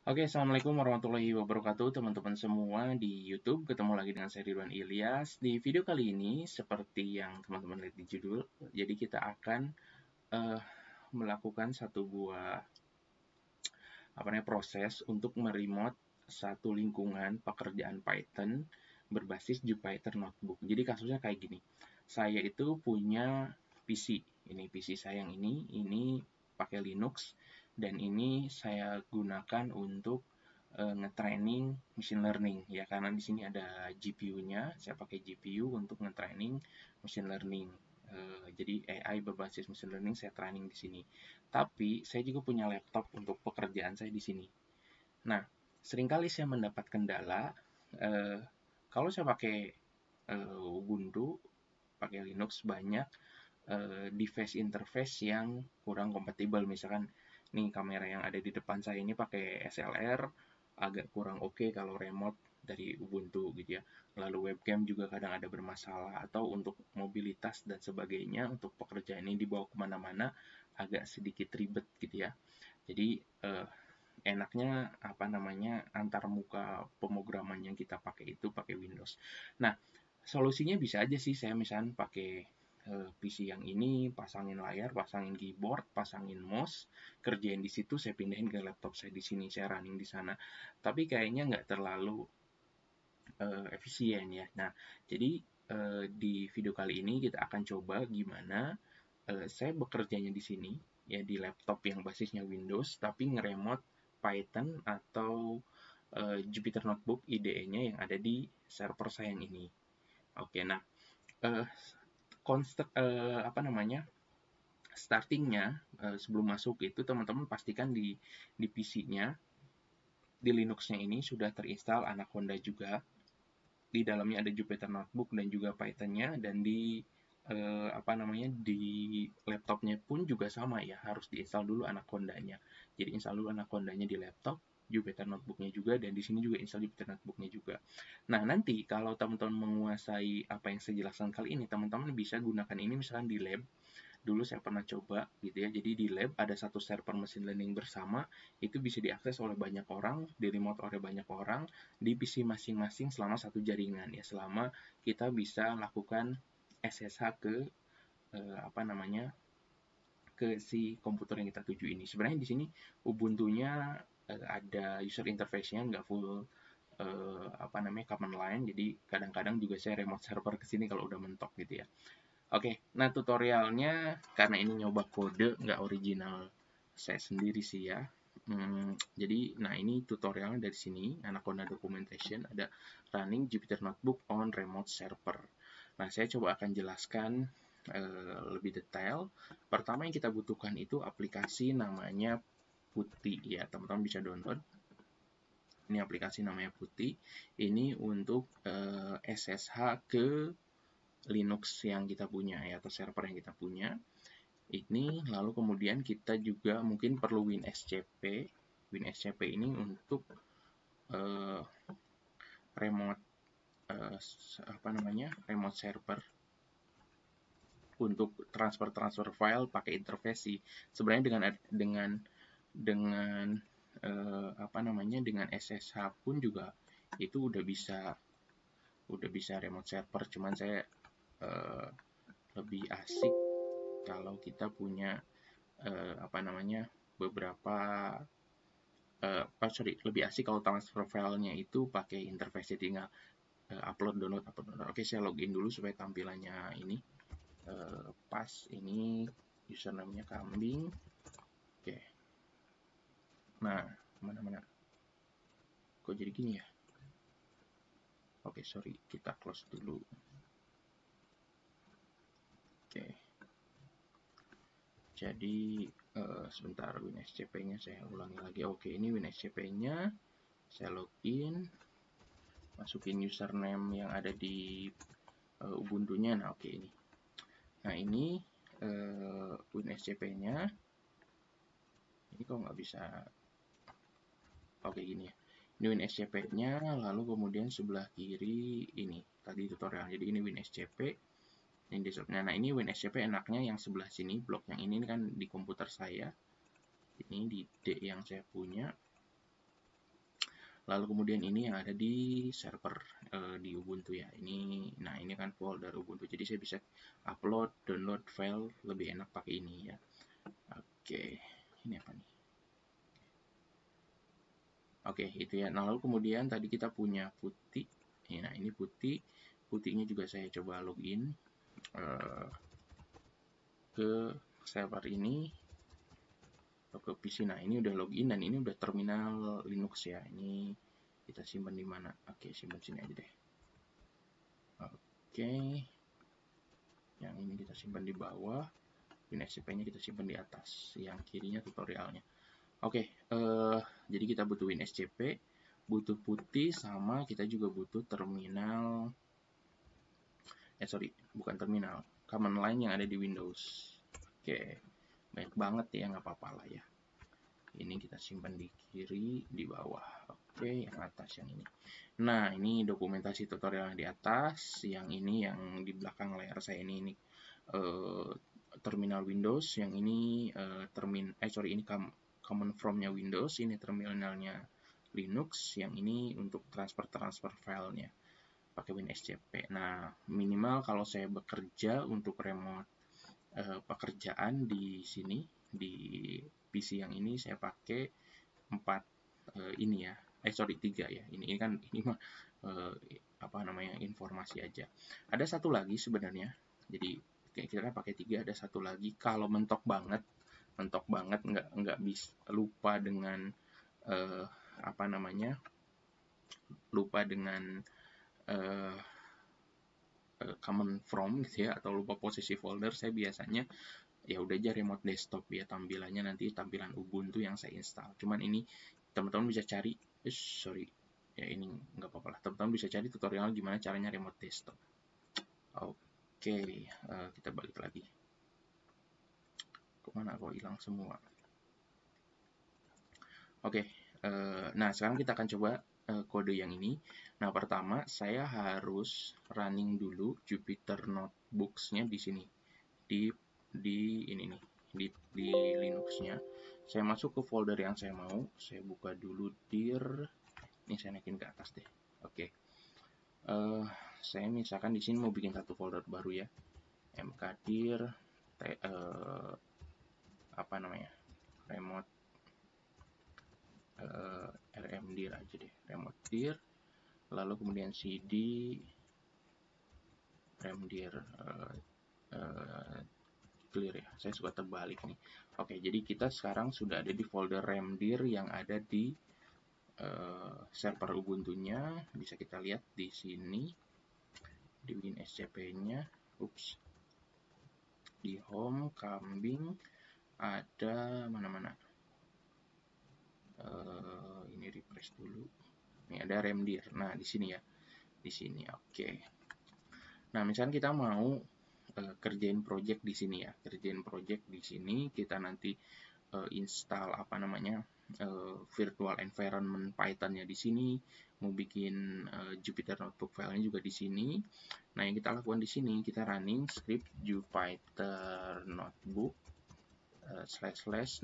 Oke, Assalamualaikum warahmatullahi wabarakatuh teman-teman semua di YouTube. Ketemu lagi dengan saya Ridwan Ilyas. Di video kali ini, seperti yang teman-teman lihat di judul, jadi kita akan eh, melakukan satu buah proses untuk meremote satu lingkungan pekerjaan Python berbasis Jupyter Notebook. Jadi kasusnya kayak gini. Saya itu punya PC. Ini PC saya yang ini pakai Linux dan ini saya gunakan untuk nge-training machine learning ya, karena di sini ada GPU-nya. Saya pakai GPU untuk nge-training machine learning. Jadi AI berbasis machine learning saya training di sini. Tapi saya juga punya laptop untuk pekerjaan saya di sini. Nah, seringkali saya mendapat kendala eh, kalau saya pakai Ubuntu, pakai Linux, banyak device interface yang kurang kompatibel. Misalkan nih, kamera yang ada di depan saya ini pakai SLR, agak kurang oke kalau remote dari Ubuntu gitu ya. Lalu webcam juga kadang ada bermasalah, atau untuk mobilitas dan sebagainya untuk pekerjaan ini dibawa kemana-mana agak sedikit ribet gitu ya. Jadi enaknya antar muka pemrograman yang kita pakai itu pakai Windows. Nah, solusinya bisa aja sih, saya misalnya pakai PC yang ini, pasangin layar, pasangin keyboard, pasangin mouse, kerjain di situ, saya pindahin ke laptop saya di sini, saya running di sana. Tapi kayaknya nggak terlalu efisien ya. Nah, jadi di video kali ini kita akan coba gimana saya bekerjanya di sini ya, di laptop yang basisnya Windows tapi ngeremote Python atau Jupyter Notebook IDE-nya yang ada di server saya yang ini. Oke, nah eh, startingnya, sebelum masuk itu teman-teman pastikan di PC-nya, di Linux-nya ini sudah terinstall Anaconda juga. Di dalamnya ada Jupyter Notebook dan juga Python-nya, dan di laptopnya pun juga sama ya, harus diinstal dulu Anaconda-nya. Jadi install dulu Anaconda-nya di laptop, Jupyter Notebook-nya juga, dan di sini juga install Jupyter Notebook-nya juga. Nah, nanti kalau teman-teman menguasai apa yang saya jelaskan kali ini, teman-teman bisa gunakan ini misalkan di lab. Dulu saya pernah coba gitu ya. Jadi di lab ada satu server machine learning bersama, itu bisa diakses oleh banyak orang, di remote oleh banyak orang, di PC masing-masing selama satu jaringan ya. Selama kita bisa lakukan SSH ke eh, apa namanya ke si komputer yang kita tuju ini. Sebenarnya di sini Ubuntu-nya ada user interface-nya, nggak full command line. Jadi kadang-kadang juga saya remote server ke sini kalau udah mentok gitu ya. Oke, nah tutorialnya karena ini nyoba kode nggak original saya sendiri sih ya. Jadi, nah ini tutorialnya dari sini, Anaconda Documentation, ada running Jupyter Notebook on remote server. Nah, saya coba akan jelaskan lebih detail. Pertama yang kita butuhkan itu aplikasi namanya Putih ya, teman-teman bisa download. Ini aplikasi namanya Putih. Ini untuk SSH ke Linux yang kita punya ya, atau server yang kita punya. Ini lalu kemudian kita juga mungkin perlu WinSCP. WinSCP ini untuk uh, remote uh, remote server untuk transfer file pakai interface sih. Sebenarnya dengan dengan SSH pun juga itu udah bisa remote server. Cuman saya uh, lebih asik kalau kita punya beberapa lebih asik kalau transfer filenya itu pakai interface, tinggal upload download. Oke, saya login dulu supaya tampilannya ini pas. Ini username-nya kambing. Oke, nah mana kok jadi gini ya. Oke, sorry, kita close dulu. Oke, jadi sebentar, WinSCP-nya saya ulangi lagi. Oke, ini WinSCP-nya, saya login, masukin username yang ada di Ubuntu-nya. Nah, oke, ini. Nah, ini WinSCP-nya. Ini kok nggak bisa. Oke, gini ya. Ini WinSCP-nya, lalu kemudian sebelah kiri ini tadi tutorial. Jadi ini WinSCP, ini desktop-nya. Nah, ini WinSCP enaknya yang sebelah sini, blok yang ini kan di komputer saya. Ini di D yang saya punya. Lalu kemudian ini yang ada di server di Ubuntu ya. Nah ini kan folder Ubuntu. Jadi saya bisa upload, download file lebih enak pakai ini ya. Oke, ini apa nih? Oke, itu ya. Nah lalu kemudian tadi kita punya putih. Nah ini putih. Putihnya juga saya coba login ke server ini atau ke PC. Nah ini udah login dan ini udah terminal Linux ya. Ini kita simpan di mana? Oke, simpan sini aja deh. Oke, yang ini kita simpan di bawah, WinSCP-nya kita simpan di atas, yang kirinya tutorialnya. Oke, jadi kita butuh WinSCP, butuh putih, sama kita juga butuh terminal. Bukan terminal, command line yang ada di Windows. Oke, banyak banget ya, nggak apa-apa lah ya. Ini kita simpan di kiri, di bawah. Oke, yang atas yang ini. Nah, ini dokumentasi tutorial yang di atas, yang ini yang di belakang layar saya ini terminal Windows, yang ini ini command from-nya Windows, ini terminalnya Linux, yang ini untuk transfer filenya pakai WinSCP. Nah, minimal kalau saya bekerja untuk remote pekerjaan di sini di PC yang ini saya pakai 4 ini ya. 3 ya. Ini kan mah apa namanya, informasi aja. Ada satu lagi sebenarnya. Jadi kita pakai 3, ada satu lagi kalau mentok banget nggak bisa, lupa dengan apa namanya, lupa dengan command from gitu ya, atau lupa posisi folder, saya biasanya ya udah aja remote desktop ya, tampilannya nanti tampilan Ubuntu yang saya install. Cuman ini teman-teman bisa cari, ya ini nggak apa-apa lah, teman-teman bisa cari tutorial gimana caranya remote desktop. Oke, kita balik lagi. Kemana kok hilang semua? Oke, nah sekarang kita akan coba kode yang ini. Nah pertama saya harus running dulu Jupyter Notebooks-nya di sini, di ini nih, di Linux-nya. Saya masuk ke folder yang saya mau. Saya buka dulu dir. Ini saya naikin ke atas deh. Oke. Saya misalkan di sini mau bikin satu folder baru ya. mkdir apa namanya? Remote rmdir aja deh. Remote dir. Lalu kemudian cd remdir clear ya. Saya suka terbalik nih. Oke, jadi kita sekarang sudah ada di folder remdir yang ada di server Ubuntu-nya. Bisa kita lihat di sini di WinSCP-nya. Di home kambing ada mana-mana. Ini refresh dulu. Ini ada remdir. Nah, di sini ya. Di sini. Oke. Nah, misalnya kita mau kerjain project di sini ya. Kerjain project di sini, kita nanti install apa namanya? Virtual environment Python-nya di sini, mau bikin Jupyter Notebook filenya juga di sini. Nah, yang kita lakukan di sini, kita running script Jupyter Notebook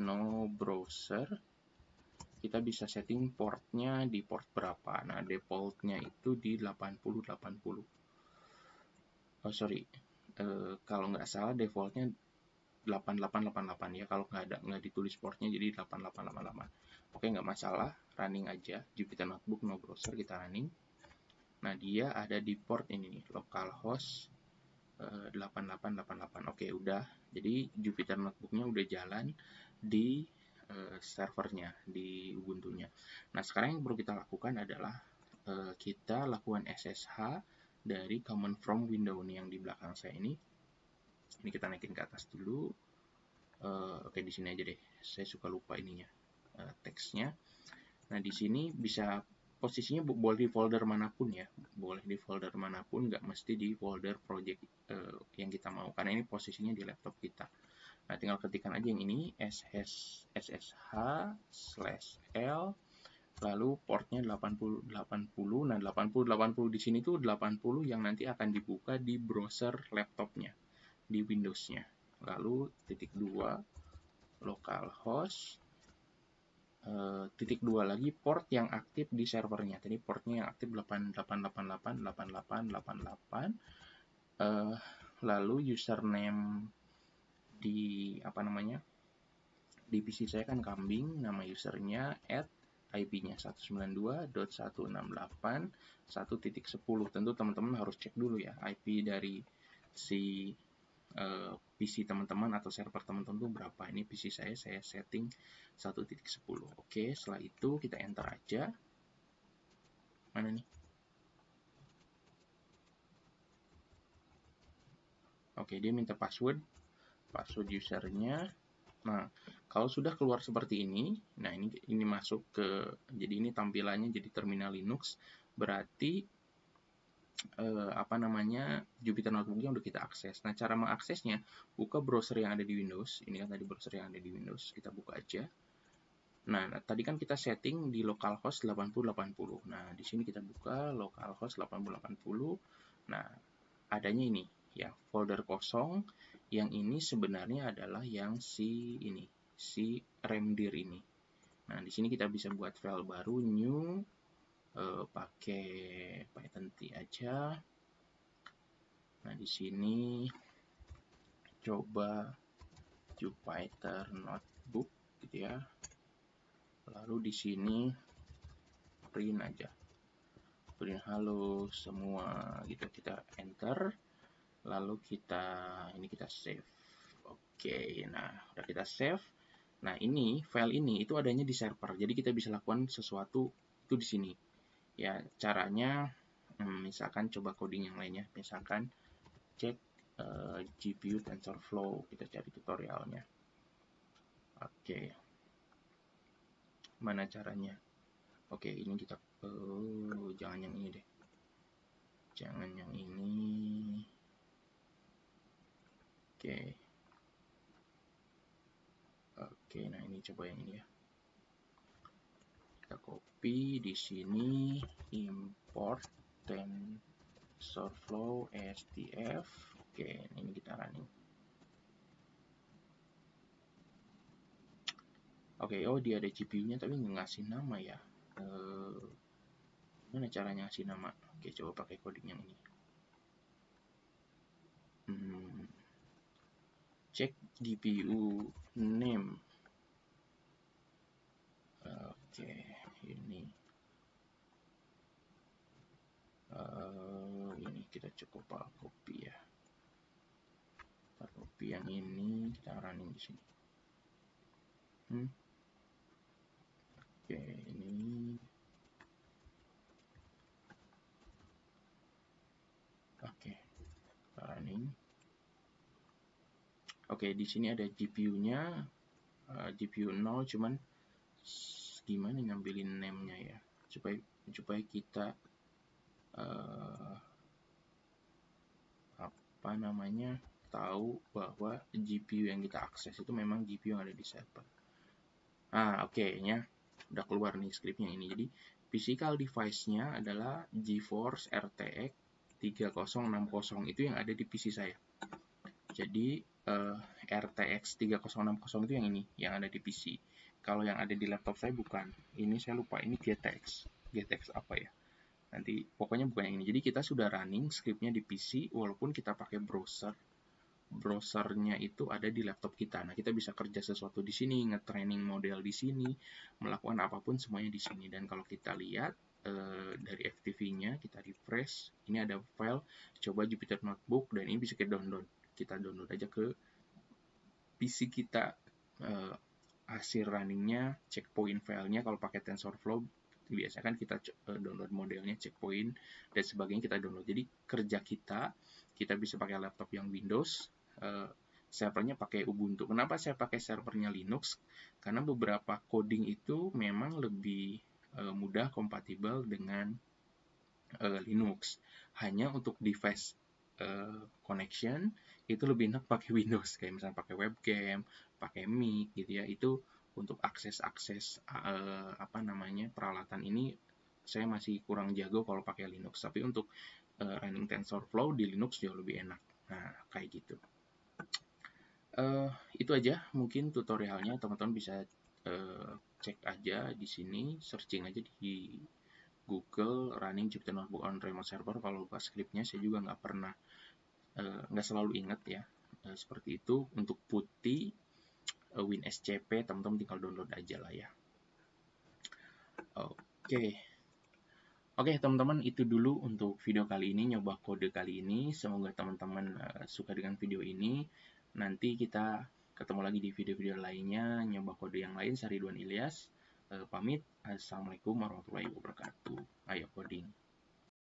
/no browser. Kita bisa setting portnya di port berapa. Nah, defaultnya itu di 8080. Kalau nggak salah defaultnya 8888 ya, kalau nggak ditulis portnya jadi 8888. Oke, nggak masalah, running aja Jupyter Notebook no browser, kita running. Nah, dia ada di port ini nih, localhost 8888. Oke, udah. Jadi Jupyter Notebook-nya udah jalan di servernya, di Ubuntu-nya. Nah, sekarang yang perlu kita lakukan adalah kita lakukan SSH dari command from window nih yang di belakang saya ini. Ini kita naikin ke atas dulu. Oke, di sini aja deh. Saya suka lupa ininya, teksnya. Nah, di sini bisa posisinya boleh di folder manapun ya. Boleh di folder manapun, nggak mesti di folder project yang kita mau. Karena ini posisinya di laptop kita. Nah, tinggal ketikkan aja yang ini, ssh/l, lalu portnya 8080. Nah, 8080 di sini tuh 80 yang nanti akan dibuka di browser laptopnya, di Windows-nya. Lalu /2 localhost titik 2 lagi port yang aktif di servernya. Tadi portnya yang aktif 88888888. Lalu username di apa namanya? Di PC saya kan kambing, nama usernya @ip-nya 192.168.1.10. Tentu teman-teman harus cek dulu ya IP dari si PC teman-teman atau server teman-teman itu berapa. Ini PC saya setting 1.10. Oke, setelah itu kita enter aja. Mana nih? Oke, dia minta password usernya. Nah, kalau sudah keluar seperti ini, nah ini masuk ke, jadi ini tampilannya jadi terminal Linux, berarti apa namanya, Jupyter Notebook-nya udah kita akses. Nah, cara mengaksesnya, buka browser yang ada di Windows. Ini kan tadi browser yang ada di Windows, kita buka aja. Nah, tadi kan kita setting di localhost 8080. Nah, di sini kita buka localhost 8080. Nah, adanya ini ya, folder kosong. Yang ini sebenarnya adalah yang si remdir ini. Nah, di sini kita bisa buat file baru new pakai Python T aja. Nah, di sini coba Jupyter Notebook gitu ya. Lalu di sini print aja. Print halo semua gitu, kita enter. Lalu kita save. Oke, nah udah kita save. Nah, ini file ini itu adanya di server. Jadi kita bisa lakukan sesuatu itu di sini. Ya, caranya misalkan coba coding yang lainnya. Misalkan cek GPU TensorFlow, kita cari tutorialnya. Oke. Mana caranya? Oke, ini kita jangan yang ini deh. Jangan yang ini. Oke. Oke, nah ini coba yang ini ya. Kita copy di sini, import TensorFlow STF. Oke, ini kita running. Oke, oh dia ada GPU-nya tapi nggak ngasih nama ya. Mana caranya ngasih nama? Oke, coba pakai coding yang ini. Cek GPU name. Oke, ini. Ini kita cukup copy ya. Kita copy yang ini, kita running di sini. Oke, ini. Oke, running. Oke, di sini ada GPU-nya, GPU 0, cuman gimana ngambilin name-nya ya, supaya kita apa namanya, tahu bahwa GPU yang kita akses itu memang GPU yang ada di server. Oke, nya udah keluar nih scriptnya ini. Jadi physical device-nya adalah GeForce RTX 3060, itu yang ada di PC saya. Jadi RTX 3060 itu yang ini, yang ada di PC. Kalau yang ada di laptop saya bukan. Ini saya lupa, ini GTX apa ya? Nanti pokoknya bukan yang ini. Jadi kita sudah running scriptnya di PC, walaupun kita pakai browser. Browsernya itu ada di laptop kita. Nah, kita bisa kerja sesuatu di sini, nge-training model di sini, melakukan apapun semuanya di sini. Dan kalau kita lihat dari FTV-nya, kita refresh, ini ada file coba Jupyter Notebook, dan ini bisa kita download. Kita download aja ke PC kita, hasil runningnya, checkpoint filenya. Kalau pakai TensorFlow biasanya kan kita download modelnya, checkpoint dan sebagainya kita download. Jadi kerja kita bisa pakai laptop yang Windows, servernya pakai Ubuntu. Kenapa saya pakai servernya Linux? Karena beberapa coding itu memang lebih mudah kompatibel dengan Linux. Hanya untuk device connection itu lebih enak pakai Windows, kayak misalnya pakai webcam, pakai mic gitu ya. Itu untuk akses apa namanya, peralatan ini saya masih kurang jago kalau pakai Linux. Tapi untuk running TensorFlow di Linux jauh lebih enak. Nah, kayak gitu. Itu aja mungkin tutorialnya, teman-teman bisa cek aja di sini, searching aja di Google running Jupyter Notebook on remote server. Kalau buat scriptnya saya juga nggak pernah, nggak selalu ingat ya. Seperti itu. Untuk putih WinSCP, teman-teman tinggal download aja lah ya. Oke, teman-teman, itu dulu untuk video kali ini, nyoba kode kali ini. Semoga teman-teman suka dengan video ini. Nanti kita ketemu lagi di video-video lainnya, nyoba kode yang lain. Saya Ridwan Ilyas, pamit. Assalamualaikum warahmatullahi wabarakatuh. Ayo coding.